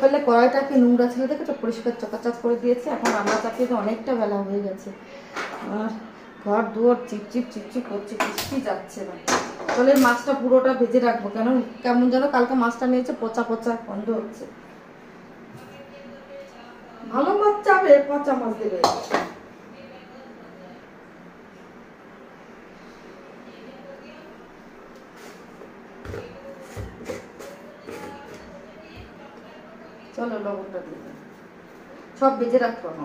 সকালে কড়াইটাকে নোংরা ছিল দেখে তো পরিষ্কার চকাচাক করে দিয়েছে। এখন রান্না চাপিয়ে অনেকটা বেলা হয়ে গেছে, আর ঘর দুয়ার চিপচিপ চিপচিপ করছে, কিছুই যাচ্ছে না। তাহলে মাছটা পুরোটা ভেজে রাখবো, কেন কেমন যেন কালকে মাছটা নিয়েছে পচা পচা গন্ধ হচ্ছে। ভালো মাছ চাবে, পচা মাছ দেবে। চলো লবণটা দিয়ে সব ভেজে রাখবো না।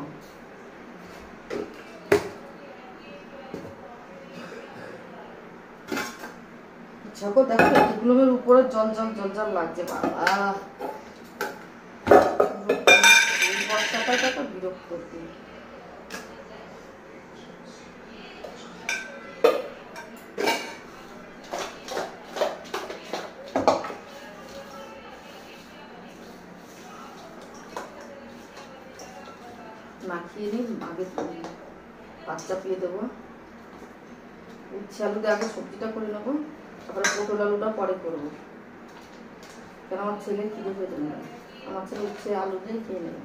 দেখো দেখো এগুলোর উপরে জল জল জল জল লাগছে, বাবা বর্ষাটা তো বিরক্ত করতে। মাখিয়ে নিই, আগে ভাত চাপিয়ে দেবো। উচ্ছে আলু দিয়ে আগে সবজিটা করে নেবো, তারপরে পটল আলুটা পরে করবো, কেন আমার ছেলে খিদে হয়ে যাবে না। আমার ছেলে উচ্ছে আলু দিয়ে খেয়ে নেবে।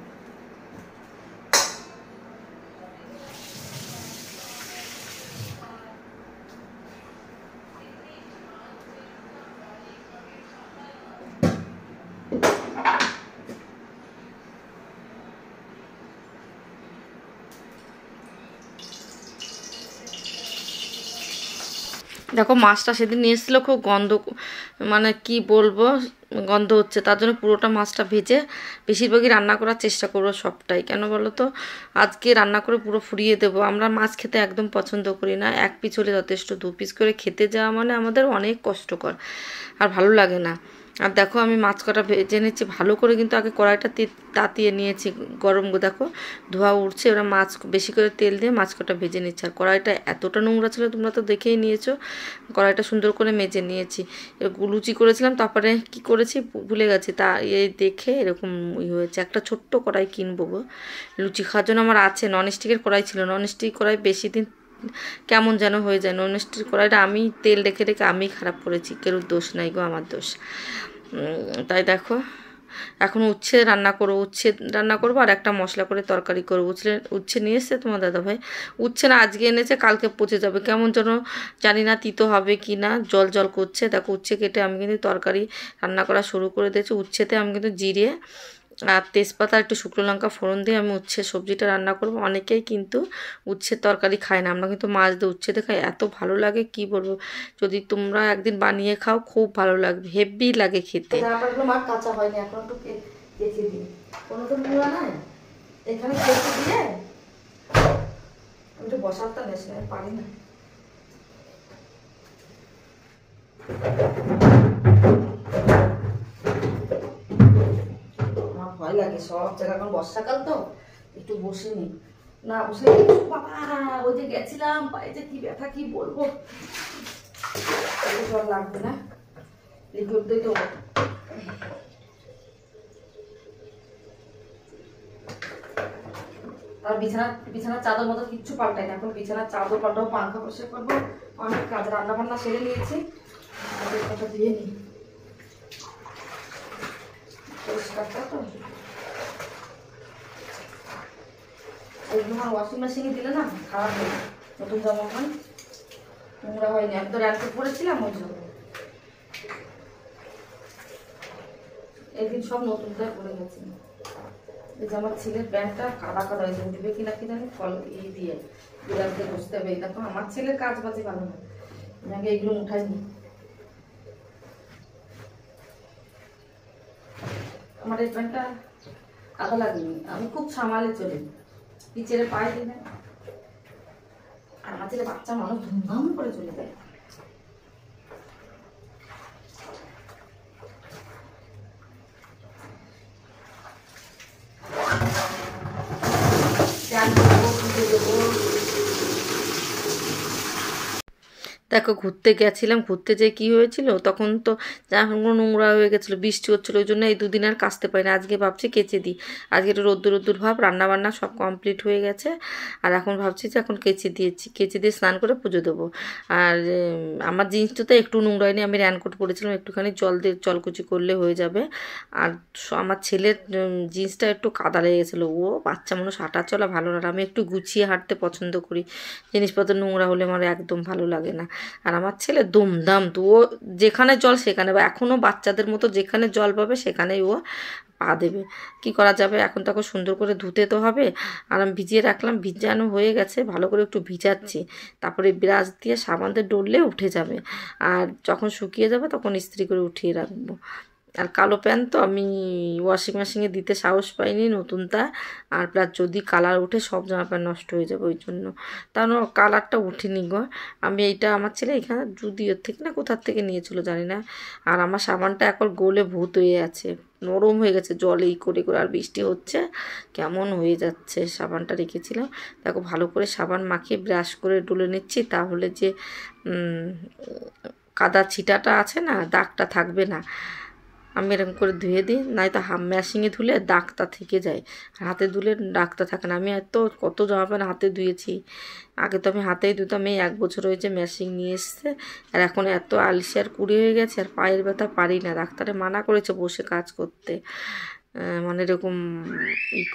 দেখো মাছটা সেদিন নিয়ে এসেছিলো, খুব গন্ধ, মানে কি বলবো, গন্ধ হচ্ছে। তার জন্য পুরোটা মাছটা ভেজে বেশিরভাগই রান্না করার চেষ্টা করবো সবটাই। কেন বলো তো, আজকে রান্না করে পুরো ফুরিয়ে দেবো। আমরা মাছ খেতে একদম পছন্দ করি না, এক পিস হলে যথেষ্ট। 2 পিস করে খেতে যাওয়া মানে আমাদের অনেক কষ্টকর, আর ভালো লাগে না। আর দেখো আমি মাছ কটা ভেজে নিচ্ছি ভালো করে, কিন্তু আগে কড়াইটা তাতিয়ে নিয়েছি, গরম দেখো ধোয়া উঠছে। এবার মাছ বেশি করে তেল দিয়ে মাছ কটা ভেজে নিচ্ছি। আর কড়াইটা এতটা নোংরা ছিল, তোমরা তো দেখেই নিয়েছো। কড়াইটা সুন্দর করে মেজে নিয়েছি। এবার লুচি করেছিলাম, তারপরে কি করেছি ভুলে গেছি, তা এই দেখে এরকম হয়েছে। একটা ছোট্ট কড়াই কিনবো গো, লুচি খাওয়ার জন্য আমার আছে। ননস্টিকের কড়াই ছিল, ননস্টিক কড়াই বেশি দিন কেমন যেন হয়ে যায়। ননস্টিক কড়াইটা আমি তেল রেখে রেখে আমি খারাপ করেছি, কেউ দোষ নাই গো, আমার দোষ। তাই দেখো এখন উচ্ছে রান্না করবো, আর একটা মশলা করে তরকারি করবো। উচ্ছে নিয়ে এসছে তোমার দাদাভাই, উচ্ছে না আজকে এনেছে, কালকে পচে যাবে, কেমন যেন জানি না, তিতো হবে কি না, জল জল করছে। দেখো উচ্ছে কেটে আমি কিন্তু তরকারি রান্না করা শুরু করে দিয়েছি। উচ্ছেতে আমি কিন্তু জিরে আর তেজপাতা একটু শুকনো লঙ্কা ফোড়ন দিয়ে আমি উচ্ছে সবজিটা রান্না করব। অনেকেই কিন্তু উচ্ছের তরকারি খায় না, আমরা কিন্তু মাছ দিয়ে উচ্ছেতে খাই, এত ভালো লাগে কি বলবো। যদি তোমরা একদিন বানিয়ে খাও খুব ভালো লাগবে, হেভি লাগে খেতে। মাছ কাঁচা হয়নি, এখন একটু কেচে দিই, কোনো তো মুড়া নাই এখানে কেচে দিয়ে আমি তো বসাতে নেশে পারি না। ভয় লাগে সব জায়গা, এখন বর্ষাকাল তো একটু বসে নি, না বসে বাবা ওই যে গেছিলাম পায়ে যে কি ব্যথা কি বলবো। জল লাগবে না, লিকুইড দিয়ে তো। আর বিছানার চাদর মতো কিচ্ছু পাল্টাই না, এখন বিছানার চাদর পাল্টাবো, পাঙ্খা বসে করবো, অনেক কাজ। রান্না বান্না সেরে নিয়েছি, কথা দিয়ে নি পরিষ্কারটা তো। ওইগুলো আমার ওয়াশিং মেশিনে দিলে না খারাপ হয়ে যায়, নতুন জামা প্যান্ট নোংরা হয়নি, আমি তো র্যান্টে পরেছিলাম ওই জন্য। একদিন সব নতুনটাই পরে গেছি। এই যে আমার ছেলের প্যান্টটা কাদা কাদা হয়েছে, উঠবে কিনা কি জানি, ফল এই দিয়ে বিড়ালতে বসতে হবে। দেখো আমার ছেলের কাজ বাজে ভালো না, আগে এগুলো উঠাইনি। আমার এই প্যান্টটা কাদা লাগেনি, আমি খুব সামালে চলি, পিছের পায়ে দিলে। আর আমার ছেলে বাচ্চা মানুষ ধুমধাম করে চলে যায়। দেখো ঘুরতে গেছিলাম, ঘুরতে যেয়ে কী হয়েছিল, তখন তো জামাকাপড় নোংরা হয়ে গেছিলো, বৃষ্টি হচ্ছিলো, ওই জন্য এই দুদিন আর কাচতে পারি না। আজকে ভাবছি কেচে দিই, আজকে একটু রোদ্দুর রোদ্দুর ভাব, রান্নাবান্না সব কমপ্লিট হয়ে গেছে। আর এখন ভাবছি যে এখন কেচে দিয়েছি, কেচে দিয়ে স্নান করে পুজো দেবো। আর আমার জিনিসটা তো একটু নোংরা হয়নি, আমি র্যানকোট পরেছিলাম, একটুখানি জল দিয়ে জলকুচি করলে হয়ে যাবে। আর আমার ছেলের জিন্সটা একটু কাদা লেগে গেছিলো, ও বাচ্চা মানুষ হাঁটা চলা ভালো না, আমি একটু গুছিয়ে হাঁটতে পছন্দ করি, জিনিসপত্র নোংরা হলে আমার একদম ভালো লাগে না। আর আমার ছেলে দুমদাম, তো ও যেখানে জল সেখানে, বা এখনও বাচ্চাদের মতো যেখানে জল পাবে সেখানেই ও পা দেবে। কি করা যাবে, এখন তাকে সুন্দর করে ধুতে তো হবে। আর আমি ভিজিয়ে রাখলাম, ভিজানো হয়ে গেছে, ভালো করে একটু ভিজাচ্ছি, তারপরে ব্রাশ দিয়ে সাবান দিয়ে ডললে উঠে যাবে। আর যখন শুকিয়ে যাবে তখন ইস্ত্রি করে উঠিয়ে রাখবো। আর কালো প্যান্ট তো আমি ওয়াশিং মেশিনে দিতে সাহস পাইনি নতুনটা, আর প্লাস যদি কালার উঠে সব জামা প্যান্ট নষ্ট হয়ে যাবে, ওই জন্য তার কালারটা উঠেনি গো। আমি এইটা আমার ছেলে এখানে জুদিওর থেকে না কোথার থেকে নিয়েছিল জানি না। আর আমার সাবানটা এখন গোলে ভূত হয়ে আছে, নরম হয়ে গেছে জল এই করে করে, আর বৃষ্টি হচ্ছে কেমন হয়ে যাচ্ছে। সাবানটা রেখেছিলাম, দেখো ভালো করে সাবান মাখিয়ে ব্রাশ করে ডলে নিচ্ছি, তাহলে যে কাদা ছিটাটা আছে না, দাগটা থাকবে না। আমি এরকম করে ধুয়ে দিই, নয়তো মেশিনে ধুলে দাগটা থেকে যায়, হাতে ধুলে দাগটা থাকে না। আমি কত জামা প্যান্ট হাতে ধুয়েছি, আগে তো আমি হাতেই ধুতাম, এই 1 বছর হয়েছে মেশিন নিয়ে এসছে। আর এখন এত আলসি আর কুড়ি হয়ে গেছে, আর পায়ের ব্যথা পারি না, ডাক্তারে মানা করেছে বসে কাজ করতে, মানে এরকম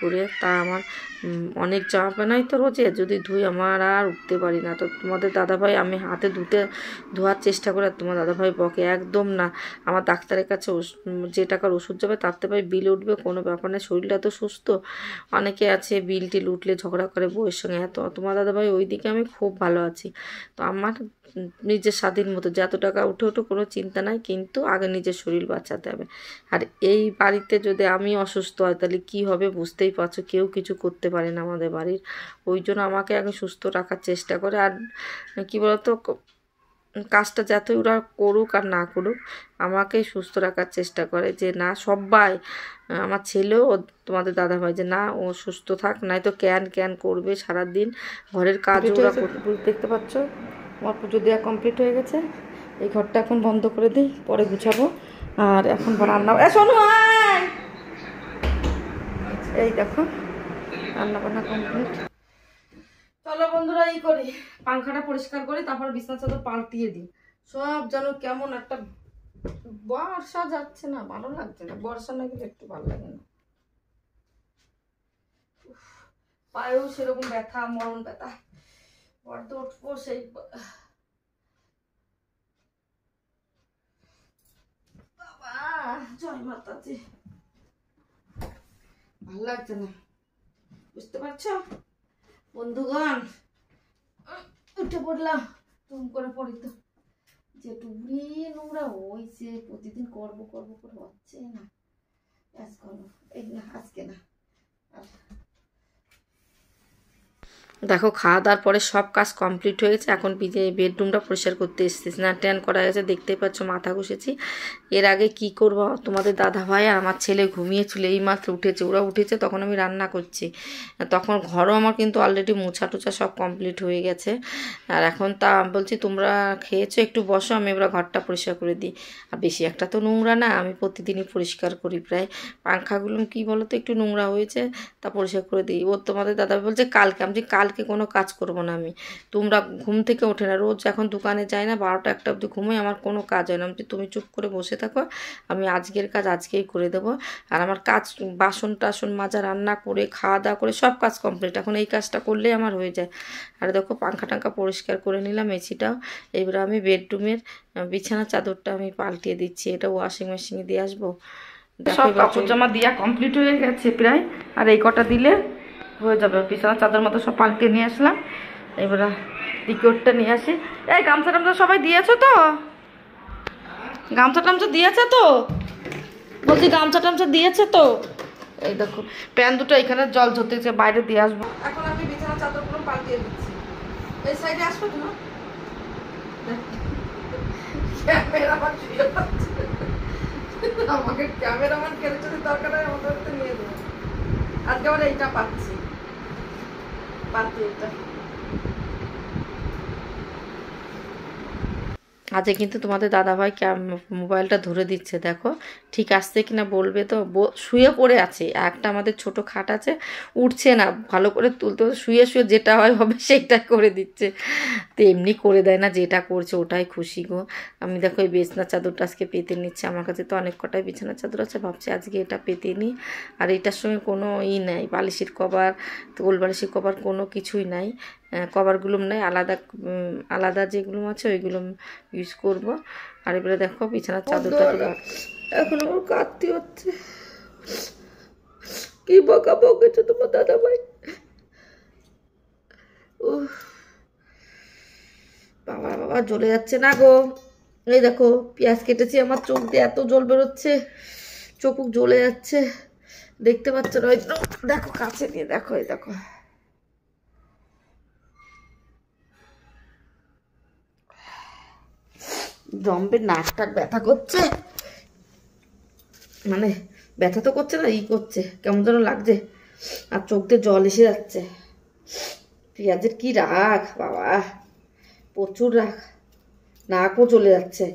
করে। তা আমার অনেক জামা প্যান্ট হয় তো রোজে, যদি ধুই আমার আর উঠতে পারি না। তো তোমাদের দাদাভাই আমি হাতে ধোয়ার চেষ্টা করে, আর তোমার দাদাভাই বকে একদম না, আমার ডাক্তারের কাছে যে টাকার ওষুধ যাবে তার থেকে বিল উঠবে, কোনো ব্যাপার না, শরীরটা তো সুস্থ। অনেকে আছে বিল টিল উঠলে ঝগড়া করে বউয়ের সঙ্গে, এত তোমার দাদাভাই ওই দিকে আমি খুব ভালো আছি। তো আমার নিজের স্বাধীন মতো যত টাকা উঠে কোনো চিন্তা নাই, কিন্তু আগে নিজের শরীর বাঁচাতে হবে। আর এই বাড়িতে যদি আমি অসুস্থ হয় তাহলে কি হবে বুঝতেই পারছো, কেউ কিছু করতে পারে না আমাদের বাড়ির। ওই জন্য আমাকে আগে সুস্থ রাখার চেষ্টা করে। আর কি বলতো, কাজটা যতই ওরা করুক আর না করুক, আমাকে সুস্থ রাখার চেষ্টা করে, যে না সবাই, আমার ছেলেও তোমাদের দাদাভাই, যে না ও সুস্থ থাক, নয়তো ক্যান করবে সারাদিন, ঘরের কাজ ওরা দেখতে পাচ্ছ। আমার পুজো দেওয়া কমপ্লিট হয়ে গেছে, এই ঘরটা এখন বন্ধ করে দিই, পরে গুছাবো। আর এখন রান্না, শোনো এই দেখো রান্না বান্না কমপ্লিট। চলো বন্ধুরা এই করি, পাংখাটা পরিষ্কার করি, তারপর বিছানা চাদর পাল্টিয়ে দিই। সব যেন কেমন একটা, বর্ষা যাচ্ছে না, ভালো লাগছে না, বর্ষা না গেলে একটু ভালো লাগে না, পায়েও সেরকম ব্যথা, মরণ ব্যথা, বড্ড উঠবো সেই। বাবা জয় মাতাজি, ভাল লাগছে না, বুঝতে পারছো বন্ধুগণ। উঠে পড়লাম, তুম করে পড়ি তো, যে টুকরি নোংরা হয়েছে, প্রতিদিন করবো করে হচ্ছে না, কাজ করবো এই না, আজকে না। দেখো খাওয়া দাওয়ার পরে সব কাজ কমপ্লিট হয়ে গেছে, এখন বেডরুমটা পরিষ্কার করতে এসেছি, স্নান ট্যান করা গেছে, দেখতেই পাচ্ছ মাথা ঘষেছি। এর আগে কি করব, তোমাদের দাদা ভাই আর আমার ছেলে ঘুমিয়েছিল, এই মাত্র উঠেছে, ওরা উঠেছে তখন আমি রান্না করছি, তখন ঘরও আমার কিন্তু অলরেডি মোছা টোছা সব কমপ্লিট হয়ে গেছে। আর এখন তা বলছি তোমরা খেয়েছো, একটু বসো, আমি এবার ঘরটা পরিষ্কার করে দিই। আর বেশি একটা তো নোংরা না, আমি প্রতিদিনই পরিষ্কার করি প্রায়। পাংখাগুলো কি বলো তো একটু নোংরা হয়েছে, তা পরিষ্কার করে দিই। ও তোমাদের দাদা বলছে কালকে, আমি কালকে কোনো কাজ করব না, আমি তোমরা ঘুম থেকে ওঠে না, রোজ এখন দোকানে যাই না, 12টা 1টা অবধি ঘুমোই, আমার কোনো কাজ হয় না। আমি তুমি চুপ করে বসে থাকো, আমি আজকের কাজ আজকেই করে দেবো। আর আমার কাজ বাসন টাসন মাজা, রান্না করে খাওয়া দাওয়া করে সব কাজ কমপ্লিট, এখন এই কাজটা করলেই আমার হয়ে যায়। আর দেখো পাংখা টাঙ্খা পরিষ্কার করে নিলাম, এসিটাও। এবার আমি বেডরুমের বিছানা চাদরটা আমি পাল্টিয়ে দিচ্ছি, এটা ওয়াশিং মেশিনে দিয়ে আসবো। সব কাপড় জামা দিয়া কমপ্লিট হয়ে গেছে প্রায়, আর এই কটা দিলে হয়ে যাবে। বিছানা চাদর মতো সব পাল্টে নিয়ে আসলাম, এবার টিকিটটা নিয়ে আসি। এই গামছা টামছা সবাই দিয়েছো তো, গামছা টামছা দিয়েছে তো, বলছি গামছা টামছা দিয়েছে তো। এই দেখো প্যান্ট দুটো এখানে জল ঝরতেছে, বাইরে দিয়ে আসবো। এখন আমি বিছানা চাদরগুলো পাল্টিয়ে দিচ্ছি, এই সাইডে আসবো না, আমাকে ক্যামেরাম্যান কেড়ে যদি দরকার হয় আমাদের নিয়ে দেবো। আজকে আবার এইটা পাচ্ছি, পাচ্ছি এটা আজকে কিন্তু তোমাদের দাদাভাই মোবাইলটা ধরে দিচ্ছে, দেখো ঠিক আসছে কিনা বলবে। তো শুয়ে পড়ে আছে, একটা আমাদের ছোট খাট আছে, উঠছে না, ভালো করে তুলতে শুয়ে শুয়ে যেটা হয় হবে সেইটা করে দিচ্ছে। তো এমনি করে দেয় না, যেটা করছে ওটাই খুশি গো। আমি দেখো এই বিছানার চাদরটা আজকে পেতে নিচ্ছে, আমার কাছে তো অনেক কটাই বিছানার চাদর আছে, ভাবছি আজকে এটা পেতে নিই। আর এটার সঙ্গে কোনো নেই, বালিশের কভার, গোল বালিশের কভার কোনো কিছুই নাই, কভারগুলো নেই, আলাদা আলাদা যেগুলো আছে ওইগুলো ইউজ করব। আর এবারে দেখো বিছানার চাদরটা তো এখন আমার কাঁদতে হচ্ছে, কি বকা বকেছে তোমার দাদা ভাই। বাবা বাবা জ্বলে যাচ্ছে না গো। এই দেখো পেঁয়াজ কেটেছি, আমার চোখ দিয়ে এত জল বেরোচ্ছে, চোখ জ্বলে যাচ্ছে, দেখতে পাচ্ছ না? দেখো কাছে নিয়ে দেখো, এই দেখো জম্পের নাক টাক ব্যথা করছে, মানে ব্যথা তো করছে না, করছে কেমন যেন লাগছে, আর চোখ দিয়ে জল এসে যাচ্ছে। পেঁয়াজের কি রাগ বাবা, প্রচুর রাগ, নাকও চলে যাচ্ছে।